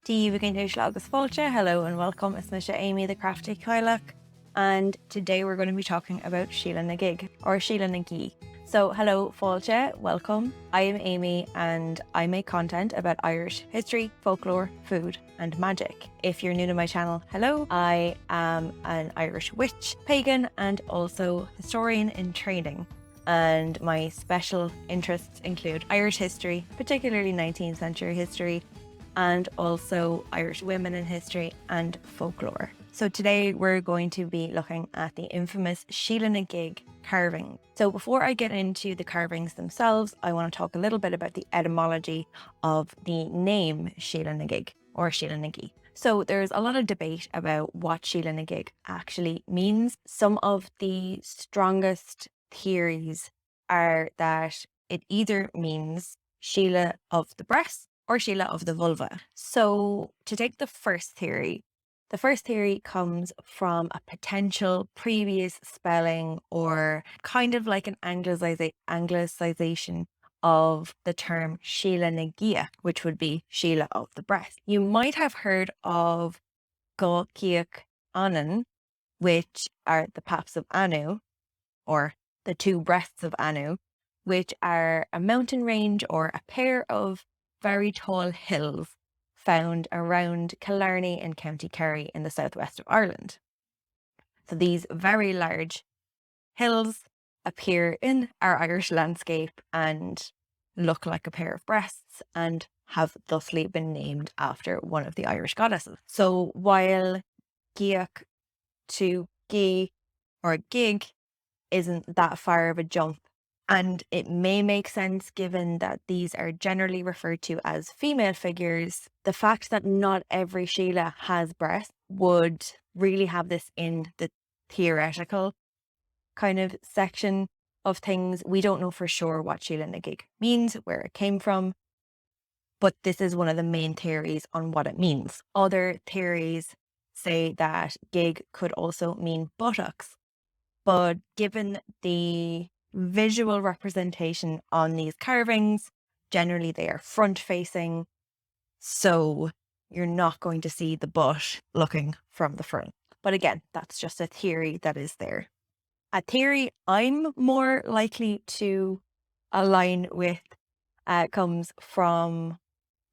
Dí bhíonn túis agus fáilte. Hello and welcome. It's Misha Amy, the crafty Kylock, and today we're going to be talking about Sheela-na-Gig or Sheela-na-Gigs. So hello fáilte, welcome. I am Amy and I make content about Irish history, folklore, food and magic. If you're new to my channel, hello. I am an Irish witch, pagan and also historian in training. And my special interests include Irish history, particularly 19th century history, and also Irish women in history and folklore. So today we're going to be looking at the infamous Sheela-na-Gig carving. So before I get into the carvings themselves, I want to talk a little bit about the etymology of the name Sheela-na-Gig or Sheela-na-Gi. So there's a lot of debate about what Sheela-na-Gig actually means. Some of the strongest theories are that it either means Sheela of the breast or Sheela of the vulva. So to take the first theory comes from a potential previous spelling or kind of like an anglicization of the term Sheela-na-Gigs, which would be Sheela of the breast. You might have heard of Guig Anan, which are the paps of Anu, or the two breasts of Anu, which are a mountain range or a pair of very tall hills found around Killarney in County Kerry in the southwest of Ireland. So these very large hills appear in our Irish landscape and look like a pair of breasts and have thusly been named after one of the Irish goddesses. So while Guig to Gi or Gig isn't that far of a jump, and it may make sense given that these are generally referred to as female figures, the fact that not every Sheela has breasts would really have this in the theoretical kind of section of things. We don't know for sure what Sheela-na-Gig means, where it came from, but this is one of the main theories on what it means. Other theories say that Gig could also mean buttocks, but given the visual representation on these carvings, generally they are front facing, so you're not going to see the butt looking from the front. But again, that's just a theory that is there. A theory I'm more likely to align with comes from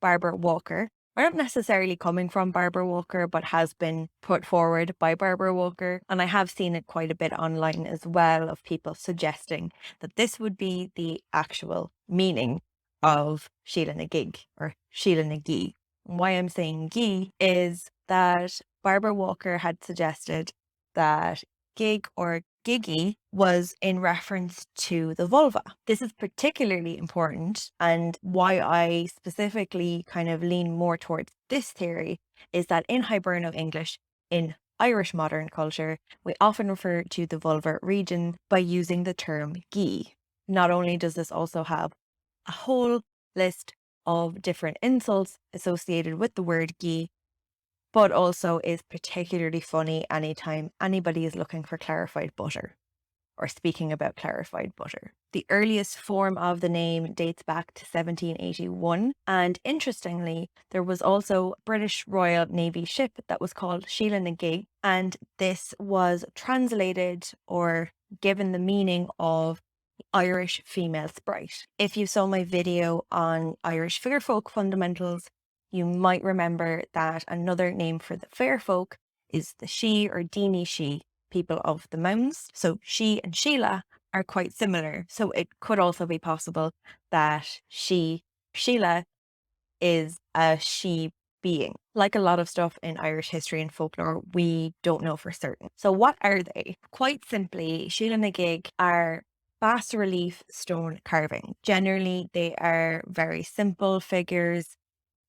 Barbara Walker. Or not necessarily coming from Barbara Walker, but has been put forward by Barbara Walker. And I have seen it quite a bit online as well, of people suggesting that this would be the actual meaning of Sheela-na-Gig or Sheela-na-Gi. Why I'm saying Gi is that Barbara Walker had suggested that Gig or Giggy was in reference to the vulva. This is particularly important, and why I specifically kind of lean more towards this theory is that in Hiberno English, in Irish modern culture, we often refer to the vulvar region by using the term gi. Not only does this also have a whole list of different insults associated with the word gi, but also is particularly funny anytime anybody is looking for clarified butter or speaking about clarified butter. The earliest form of the name dates back to 1781, and interestingly, there was also a British Royal Navy ship that was called Sheela-na-Gig, and this was translated or given the meaning of Irish Female Sprite. If you saw my video on Irish Fair Folk fundamentals, you might remember that another name for the fair folk is the she or Deanie she, people of the mounds. So she and Sheela are quite similar. So it could also be possible that Sheela is a she being. Like a lot of stuff in Irish history and folklore, we don't know for certain. So what are they? Quite simply, Sheela-na-Gig are bas relief stone carving. Generally, they are very simple figures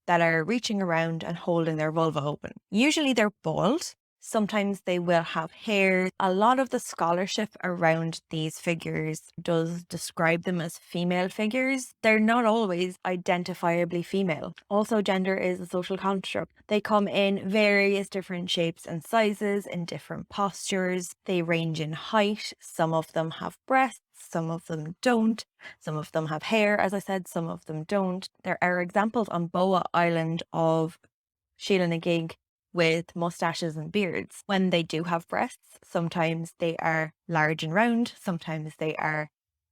that are reaching around and holding their vulva open. Usually they're bald. Sometimes they will have hair. A lot of the scholarship around these figures does describe them as female figures. They're not always identifiably female. Also, gender is a social construct. They come in various different shapes and sizes, in different postures. They range in height. Some of them have breasts, some of them don't. Some of them have hair, as I said, some of them don't. There are examples on Boa Island of Sheela-na-Gig with mustaches and beards. When they do have breasts, sometimes they are large and round, sometimes they are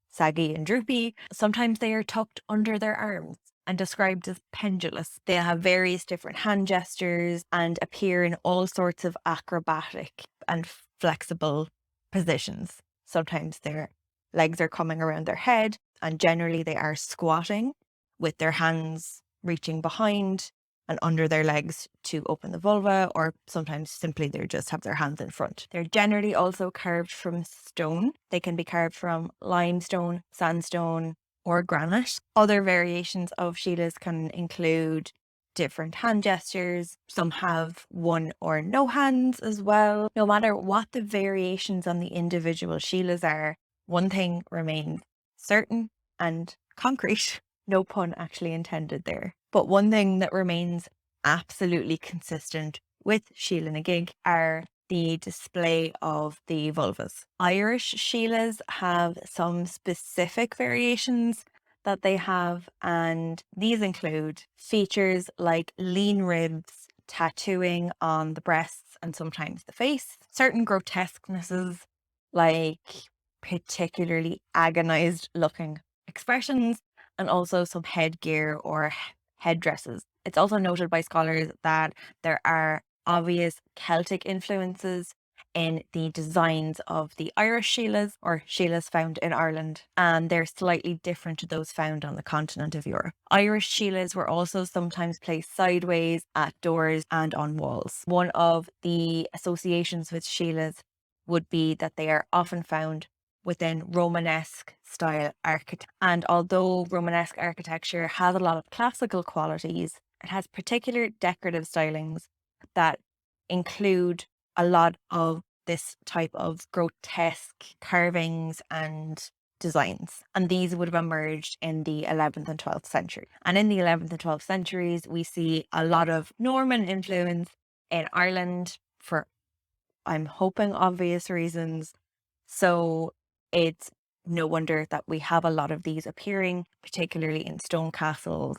saggy and droopy, sometimes they are tucked under their arms and described as pendulous. They have various different hand gestures and appear in all sorts of acrobatic and flexible positions. Sometimes their legs are coming around their head, and generally they are squatting with their hands reaching behind and under their legs to open the vulva, or sometimes simply they just have their hands in front. They're generally also carved from stone. They can be carved from limestone, sandstone, or granite. Other variations of Sheelas can include different hand gestures. Some have one or no hands as well. No matter what the variations on the individual Sheelas are, one thing remains certain and concrete. No pun actually intended there. But one thing that remains absolutely consistent with Sheela-na-Gig are the display of the vulvas. Irish Sheelas have some specific variations that they have, and these include features like lean ribs, tattooing on the breasts and sometimes the face, certain grotesquenesses like particularly agonized looking expressions, and also some headgear or headdresses. It's also noted by scholars that there are obvious Celtic influences in the designs of the Irish Sheelas, or Sheelas found in Ireland, and they're slightly different to those found on the continent of Europe. Irish Sheelas were also sometimes placed sideways at doors and on walls. One of the associations with Sheelas would be that they are often found within Romanesque style architecture. And although Romanesque architecture has a lot of classical qualities, it has particular decorative stylings that include a lot of this type of grotesque carvings and designs. And these would have emerged in the 11th and 12th century. And in the 11th and 12th centuries, we see a lot of Norman influence in Ireland for, I'm hoping, obvious reasons. So it's no wonder that we have a lot of these appearing, particularly in stone castles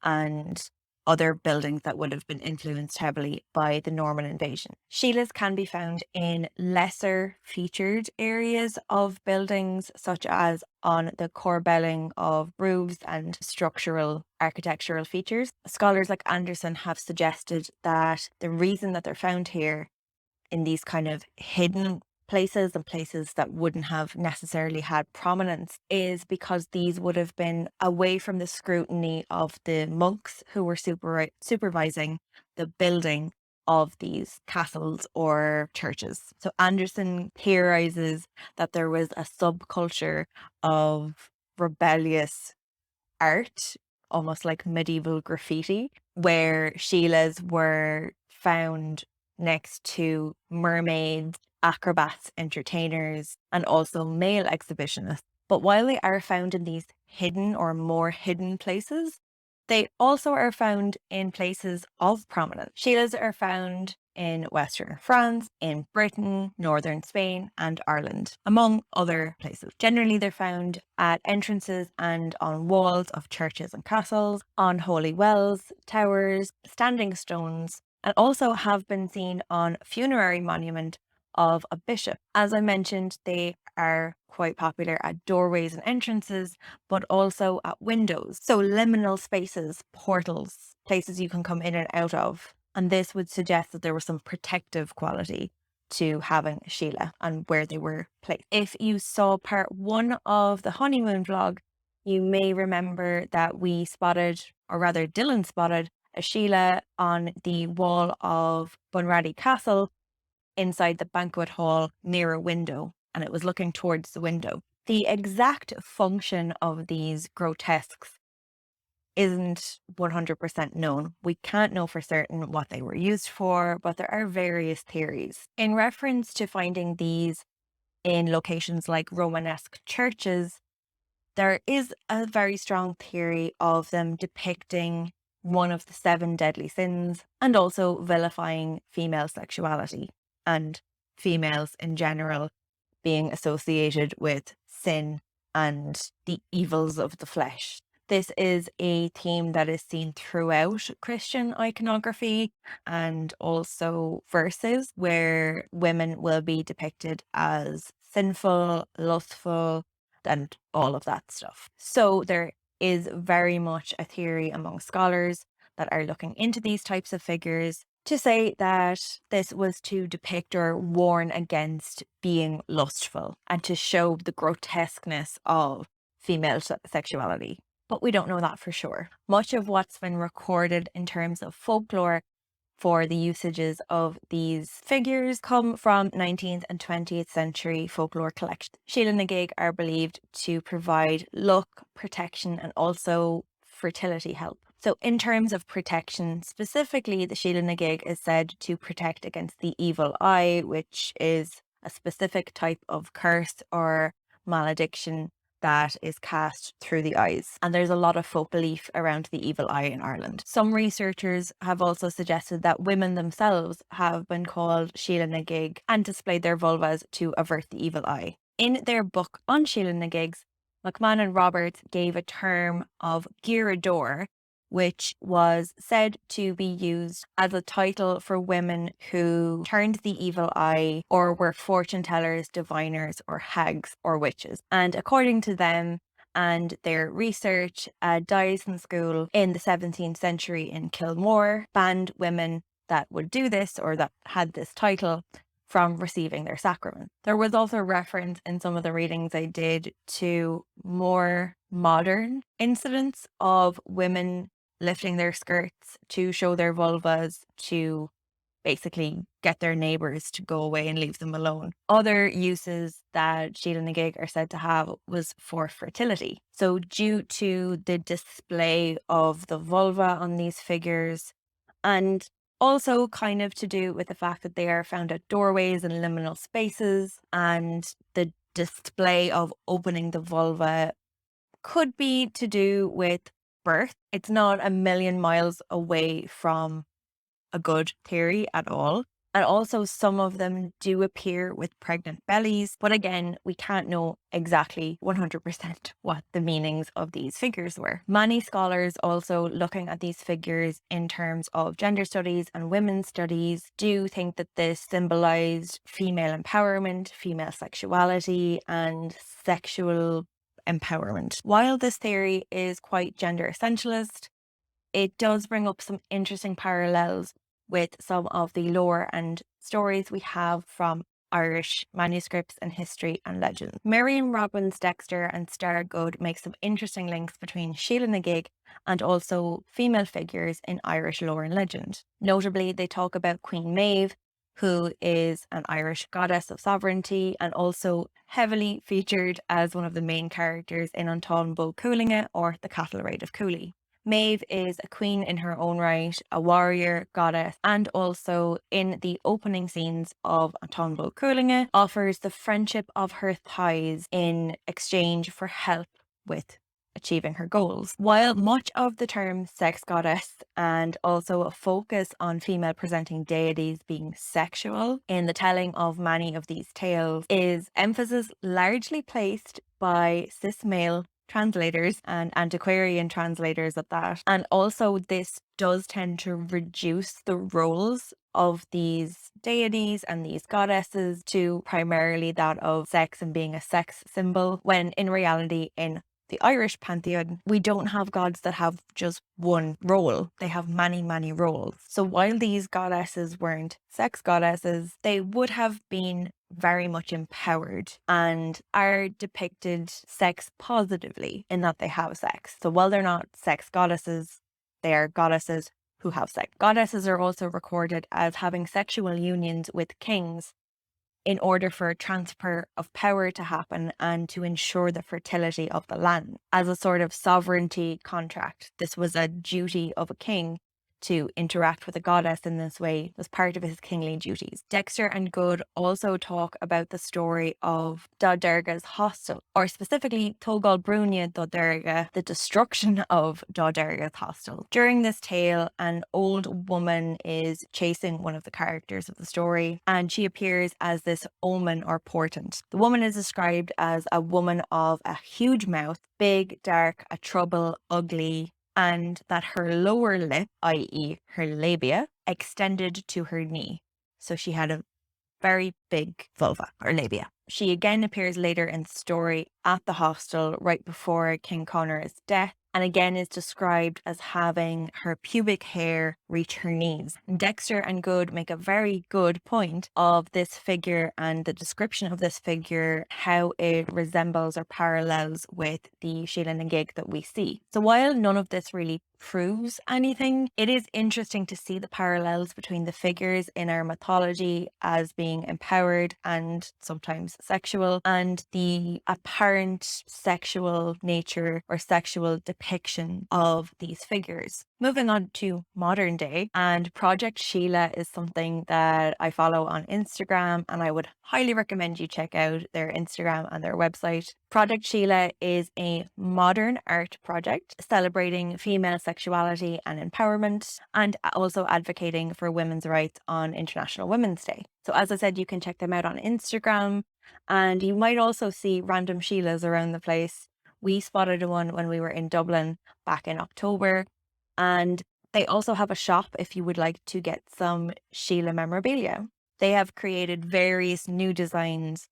and other buildings that would have been influenced heavily by the Norman invasion. Sheelas can be found in lesser featured areas of buildings, such as on the corbelling of roofs and structural architectural features. Scholars like Andersen have suggested that the reason that they're found here in these kind of hidden places and places that wouldn't have necessarily had prominence is because these would have been away from the scrutiny of the monks who were supervising the building of these castles or churches. So Andersen theorizes that there was a subculture of rebellious art, almost like medieval graffiti, where Sheilas were found next to mermaids, acrobats, entertainers, and also male exhibitionists. But while they are found in these hidden or more hidden places, they also are found in places of prominence. Sheilas are found in Western France, in Britain, Northern Spain, and Ireland, among other places. Generally, they're found at entrances and on walls of churches and castles, on holy wells, towers, standing stones, and also have been seen on funerary monument of a bishop. As I mentioned, they are quite popular at doorways and entrances, but also at windows. So liminal spaces, portals, places you can come in and out of. And this would suggest that there was some protective quality to having a Sheela and where they were placed. If you saw part 1 of the honeymoon vlog, you may remember that we spotted, or rather Dylan spotted, a Sheela on the wall of Bunratty Castle inside the banquet hall near a window, and it was looking towards the window. The exact function of these grotesques isn't 100% known. We can't know for certain what they were used for, but there are various theories. In reference to finding these in locations like Romanesque churches, there is a very strong theory of them depicting one of the 7 deadly sins and also vilifying female sexuality and females in general being associated with sin and the evils of the flesh. This is a theme that is seen throughout Christian iconography and also verses where women will be depicted as sinful, lustful, and all of that stuff. So there is very much a theory among scholars that are looking into these types of figures to say that this was to depict or warn against being lustful and to show the grotesqueness of female sexuality. But we don't know that for sure. Much of what's been recorded in terms of folklore for the usages of these figures come from 19th and 20th century folklore collections. Sheela-na-Gig are believed to provide luck, protection, and also fertility help. So in terms of protection, specifically the Sheela-na-Gig is said to protect against the evil eye, which is a specific type of curse or malediction that is cast through the eyes. And there's a lot of folk belief around the evil eye in Ireland. Some researchers have also suggested that women themselves have been called Sheela-na-Gig and displayed their vulvas to avert the evil eye. In their book on Sheela-na-Gigs, McMahon and Roberts gave a term of Girador, which was said to be used as a title for women who turned the evil eye or were fortune tellers, diviners, or hags or witches. And according to them and their research, a diocesan school in the 17th century in Kilmore banned women that would do this or that had this title from receiving their sacrament. There was also reference in some of the readings I did to more modern incidents of women lifting their skirts to show their vulvas to basically get their neighbours to go away and leave them alone. Other uses that Sheela-na-Gig are said to have was for fertility. So due to the display of the vulva on these figures, and also kind of to do with the fact that they are found at doorways and liminal spaces, and the display of opening the vulva could be to do with birth. It's not a million miles away from a good theory at all. And also some of them do appear with pregnant bellies. But again, we can't know exactly 100% what the meanings of these figures were. Many scholars also looking at these figures in terms of gender studies and women's studies do think that this symbolized female empowerment, female sexuality, and sexual empowerment. While this theory is quite gender essentialist, it does bring up some interesting parallels with some of the lore and stories we have from Irish manuscripts and history and legends. Merriam-Robbins Dexter and Stargood make some interesting links between Sheela-na-Gig and also female figures in Irish lore and legend. Notably, they talk about Queen Maeve, who is an Irish goddess of sovereignty and also heavily featured as one of the main characters in Anton Bo Cúailnge or the Cattle Raid of Cooley. Maeve is a queen in her own right, a warrior, goddess, and also in the opening scenes of Anton Bo Cúailnge offers the friendship of her thighs in exchange for help with achieving her goals. While much of the term sex goddess and also a focus on female presenting deities being sexual in the telling of many of these tales is emphasis largely placed by cis male translators and antiquarian translators at that. And also this does tend to reduce the roles of these deities and these goddesses to primarily that of sex and being a sex symbol, when in reality in the Irish pantheon, we don't have gods that have just one role. They have many, many roles. So while these goddesses weren't sex goddesses, they would have been very much empowered and are depicted sex positively in that they have sex. So while they're not sex goddesses, they are goddesses who have sex. Goddesses are also recorded as having sexual unions with kings in order for a transfer of power to happen and to ensure the fertility of the land. As a sort of sovereignty contract, this was a duty of a king to interact with a goddess in this way was part of his kingly duties. Dexter and Good also talk about the story of Dá Derga's hostel, or specifically Tógáil Brúne Dá Derga, the destruction of Dá Derga's hostel. During this tale, an old woman is chasing one of the characters of the story, and she appears as this omen or portent. The woman is described as a woman of a huge mouth, big, dark, a trouble, ugly, and that her lower lip, i.e. her labia, extended to her knee. So she had a very big vulva or labia. She again appears later in the story at the hostel right before King Conor's death, and again is described as having her pubic hair reach her knees. Dexter and Good make a very good point of this figure and the description of this figure, how it resembles or parallels with the Sheela-na-Gig that we see. So while none of this really proves anything, it is interesting to see the parallels between the figures in our mythology as being empowered and sometimes sexual, and the apparent sexual nature or sexual depiction of these figures. Moving on to modern day, and Project Sheela is something that I follow on Instagram, and I would highly recommend you check out their Instagram and their website. Project Sheela is a modern art project celebrating female sexuality and empowerment, and also advocating for women's rights on International Women's Day. So as I said, you can check them out on Instagram, and you might also see random Sheelas around the place. We spotted one when we were in Dublin back in October, and they also have a shop if you would like to get some Sheela memorabilia. They have created various new designs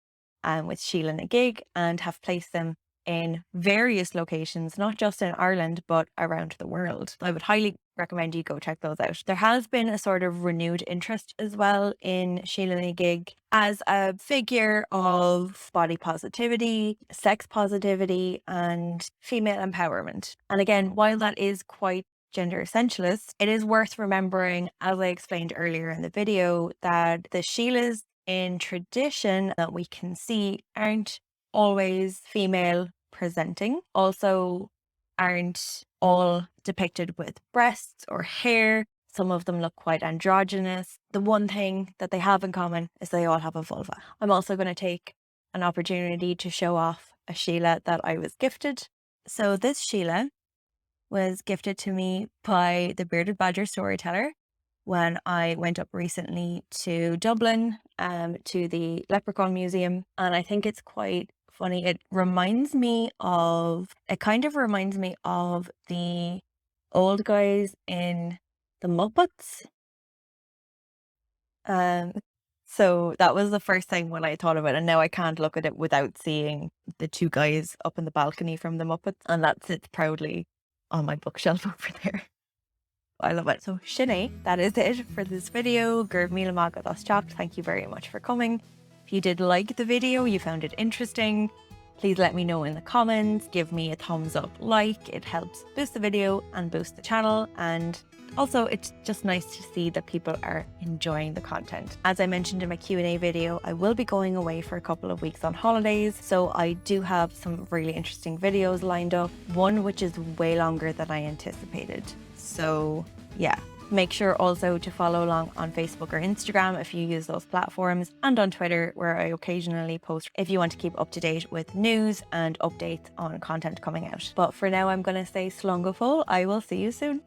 with Sheela-na-Gig and have placed them in various locations, not just in Ireland, but around the world. I would highly recommend you go check those out. There has been a sort of renewed interest as well in Sheela-na-Gig as a figure of body positivity, sex positivity, and female empowerment. And again, while that is quite gender essentialist, it is worth remembering, as I explained earlier in the video, that the Sheelas in tradition that we can see aren't always female presenting, also aren't all depicted with breasts or hair. Some of them look quite androgynous. The one thing that they have in common is they all have a vulva. I'm also going to take an opportunity to show off a Sheela that I was gifted. So this Sheela was gifted to me by the Bearded Badger storyteller when I went up recently to Dublin to the Leprechaun Museum, and I think it's quite funny. It kind of reminds me of the old guys in the Muppets. So that was the first thing when I thought of it, and now I can't look at it without seeing the two guys up in the balcony from the Muppets, and that sits proudly on my bookshelf over there. I love it. So Sinead, that is it for this video. Gurb míle maith go Teacht. Thank you very much for coming. If you did like the video, you found it interesting, please let me know in the comments. Give me a thumbs up, like. It helps boost the video and boost the channel, and also it's just nice to see that people are enjoying the content. As I mentioned in my Q&A video, I will be going away for a couple of weeks on holidays, so I do have some really interesting videos lined up, one which is way longer than I anticipated. So yeah, make sure also to follow along on Facebook or Instagram if you use those platforms, and on Twitter, where I occasionally post if you want to keep up to date with news and updates on content coming out. But for now, I'm going to say slán go fóill. I will see you soon.